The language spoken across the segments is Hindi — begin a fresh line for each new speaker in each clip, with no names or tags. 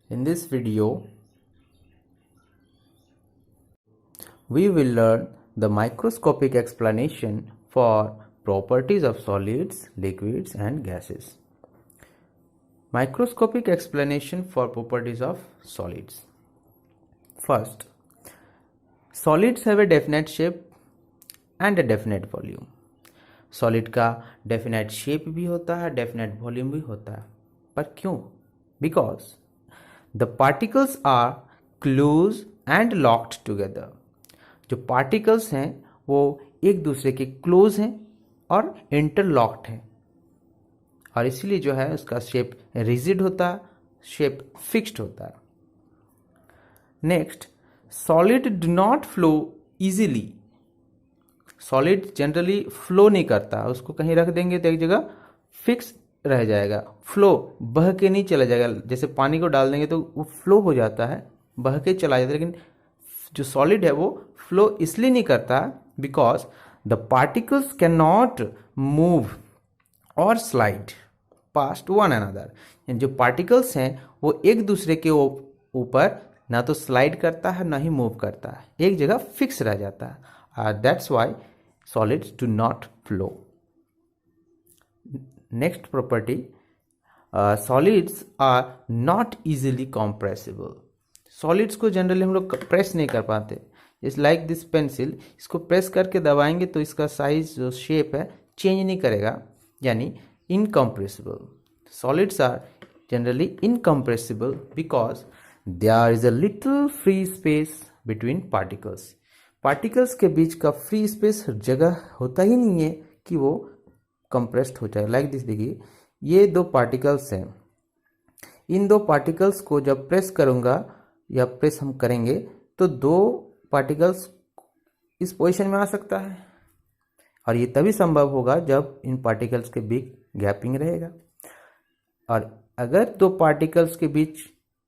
In this video, we will learn the microscopic explanation for properties of solids, liquids and gases. Microscopic explanation for properties of solids. First, solids have a definite shape and a definite volume. Solid का डेफिनेट शेप भी होता है, डेफिनेट वॉल्यूम भी होता है, पर क्यों? Because the particles are close and locked together. जो पार्टिकल्स हैं वो एक दूसरे के क्लोज हैं और इंटरलॉक्ड हैं, और इसीलिए जो है उसका शेप रिजिड होता है, शेप फिक्स्ड होता है. Next, solid do not flow easily. Solid generally flow नहीं करता, उसको कहीं रख देंगे तो एक जगह फिक्स रह जाएगा, फ्लो बह के नहीं चला जाएगा. जैसे पानी को डाल देंगे तो वो फ्लो हो जाता है, बह के चला जाता है. लेकिन जो सॉलिड है वो फ्लो इसलिए नहीं करता because the particles can not move और स्लाइड पास्ट वन अनदर. जो पार्टिकल्स हैं वो एक दूसरे के ऊपर ना तो स्लाइड करता है ना ही मूव करता है, एक जगह फिक्स रह जाता है. That's why solids do not flow. Next property, solids are not easily compressible. Solids को जनरली हम लोग प्रेस नहीं कर पाते. इट्स लाइक दिस पेंसिल, इसको प्रेस करके दबाएंगे तो इसका साइज जो शेप है चेंज नहीं करेगा, यानी incompressible. Solids are generally incompressible because there is a little free space between particles. Particles के बीच का फ्री स्पेस जगह होता ही नहीं है कि वो कंप्रेस्ड हो जाए. लाइक दिस, देखिए ये दो पार्टिकल्स हैं, इन दो पार्टिकल्स को जब प्रेस करूंगा या प्रेस हम करेंगे तो दो पार्टिकल्स इस पोजीशन में आ सकता है, और ये तभी संभव होगा जब इन पार्टिकल्स के बीच गैपिंग रहेगा. और अगर दो पार्टिकल्स के बीच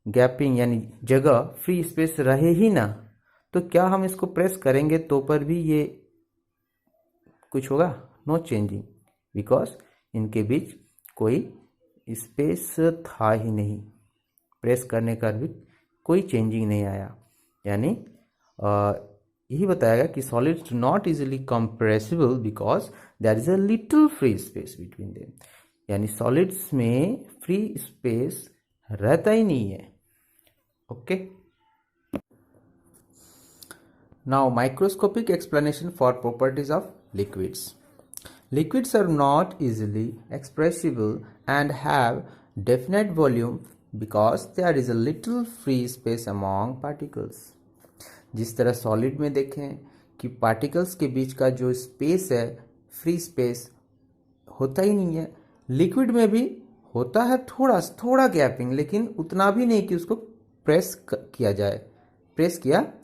गैपिंग यानी जगह फ्री स्पेस रहे ही ना, तो क्या हम इसको प्रेस करेंगे तो पर भी ये कुछ होगा? नो चेंजिंग, बिकॉज इनके बीच कोई स्पेस था ही नहीं. प्रेस करने का भी कोई चेंजिंग नहीं आया, यानी यही बताएगा कि solids not easily compressible because there is a little free space between them. यानी सॉलिड्स में फ्री स्पेस रहता ही नहीं है. Okay. Now, microscopic explanation for properties of liquids. Liquids are not easily expressible and have definite volume because there is a little free space among particles. जिस तरह सॉलिड में देखें कि पार्टिकल्स के बीच का जो स्पेस है, फ्री स्पेस होता ही नहीं है. लिक्विड में भी होता है थोड़ा गैपिंग, लेकिन उतना भी नहीं कि उसको प्रेस किया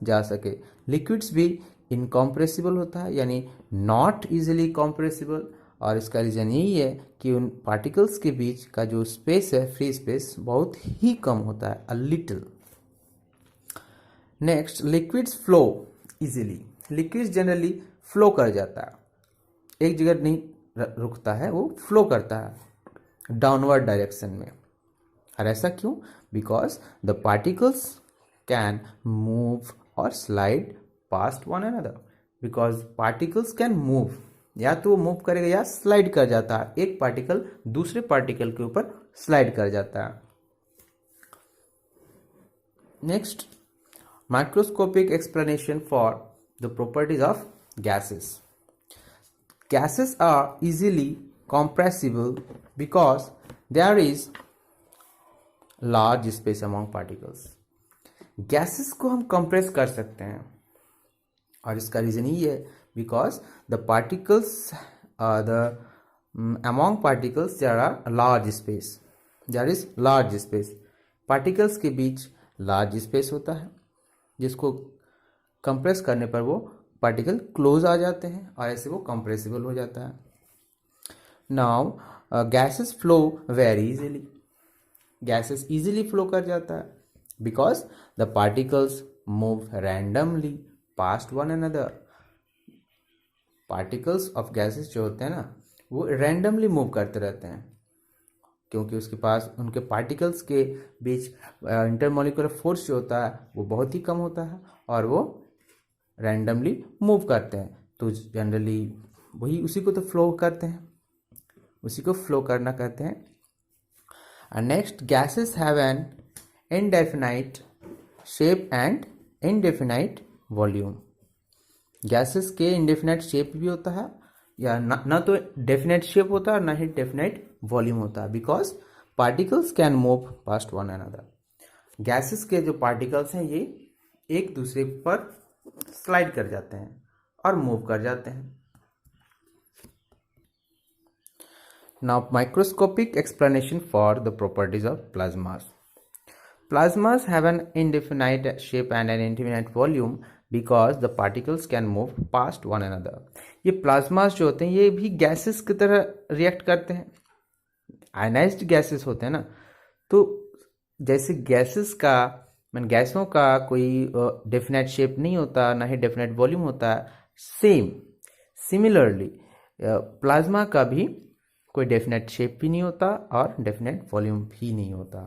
जा सके. लिक्विड्स भी इनकॉम्प्रेसिबल होता है, यानी नॉट इजीली कॉम्प्रेसिबल, और इसका रीजन यही है कि उन पार्टिकल्स के बीच का जो स्पेस है, फ्री स्पेस, बहुत ही कम होता है, a little. Next, liquids flow easily. Liquids generally flow कर जाता है, एक जगह नहीं रुकता है, वो फ्लो करता है डाउनवर्ड डायरेक्शन में. और ऐसा क्यों? Because the particles can move or slide past one another. Because particles can move, या तो वो मूव करेगा या स्लाइड कर जाता है, एक पार्टिकल दूसरे पार्टिकल के ऊपर स्लाइड कर जाता है. Next, microscopic explanation for the properties of gases. Gases are easily compressible because there is large space among particles. Gases को हम कंप्रेस कर सकते हैं, और इसका रीजन ही है because the particles among particles there are large space, there is large space. Particles के बीच लार्ज स्पेस होता है, जिसको कंप्रेस करने पर वो पार्टिकल क्लोज आ जाते हैं और ऐसे वो कंप्रेसिबल हो जाता है. Now gases flow very easily. Gases easily flow कर जाता है because the particles move randomly past one another. Particles of gases जो होते हैं ना, वो रैंडमली मूव करते रहते हैं. क्योंकि उसके पास उनके पार्टिकल्स के बीच इंटरमोलिकुलर फोर्स जो होता है वो बहुत ही कम होता है और वो रैंडमली मूव करते हैं। तो जनरली वही उसी को तो फ्लो करते हैं, उसी को फ्लो करना कहते हैं। Next, gases have an indefinite shape and indefinite volume. Gases के इनडेफिनाइट शेप भी होता है, या ना तो डेफिनेट शेप होता है और ना ही डेफिनेट वॉल्यूम होता है, because particles can move past one another. Gases के जो पार्टिकल्स हैं ये एक दूसरे पर स्लाइड कर जाते हैं और मूव कर जाते हैं। Now, microscopic explanation for the properties of plasmas. Plasmas have an indefinite shape and an indefinite volume because the particles can move past one another. ये plasmas जो होते हैं ये भी gases की तरह react करते हैं, ionized gases होते हैं ना। तो जैसे gases का गैसों का कोई डेफिनेट शेप नहीं होता, ना ही डेफिनेट वॉल्यूम होता है, सिमिलरली प्लाज्मा का भी कोई डेफिनेट शेप भी नहीं होता और डेफिनेट वॉल्यूम भी नहीं होता।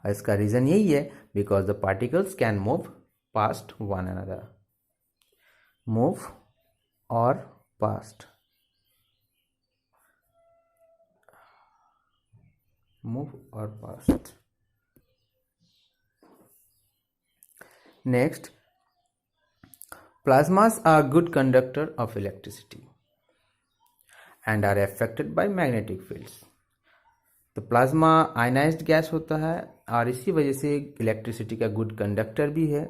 और इसका रीज़न यही है because the particles can move past one another. Move और पास्ट, मूव और past. Next, plasmas are good conductor of electricity and are affected by magnetic fields. तो प्लाज्मा आयनाइज्ड गैस होता है और इसी वजह से इलेक्ट्रिसिटी का गुड कंडक्टर भी है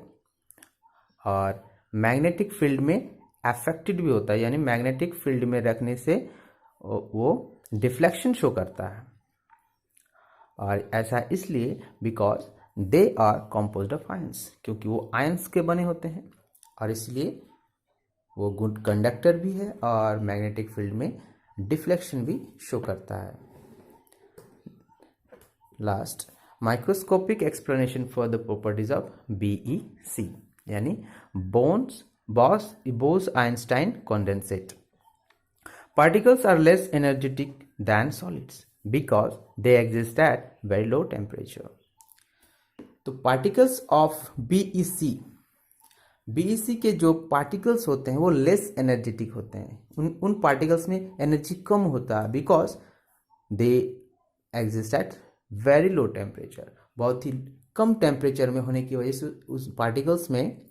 और मैग्नेटिक फील्ड में अफेक्टेड भी होता है, यानी मैग्नेटिक फील्ड में रखने से वो डिफ्लेक्शन शो करता है। और ऐसा इसलिए because they are composed of ions, क्योंकि वो आयंस के बने होते हैं और इसलिए वो गुड कंडक्टर भी है और मैग्नेटिक फील्ड में डिफ्लेक्शन भी शो करता है। Last, microscopic explanation for the properties of BEC, यानी Bose Einstein condensate. Particles are less energetic than solids because they exist at very low temperature. तो पार्टिकल्स ऑफ BEC के जो पार्टिकल्स होते हैं वो लेस एनर्जेटिक होते हैं, उन पार्टिकल्स में एनर्जी कम होता है because they exist at very low temperature. बहुत ही कम टेम्परेचर में होने की वजह से उस पार्टिकल्स में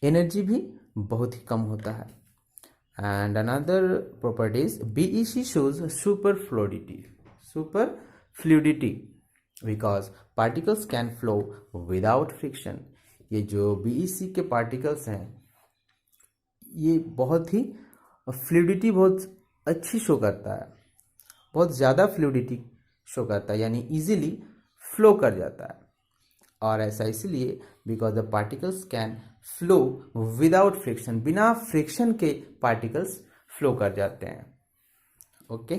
एनर्जी भी बहुत ही कम होता है। And another properties, BEC shows super fluidity because particles can flow without friction. ये जो BEC के पार्टिकल्स हैं ये बहुत ही फ्लूइडिटी बहुत अच्छी शो करता है, बहुत ज़्यादा फ्लूइडिटी शो करता है, यानी इजीली फ्लो कर जाता है। और ऐसा इसलिए because the particles can flow without friction, बिना फ्रिक्शन के पार्टिकल्स फ्लो कर जाते हैं। ओके।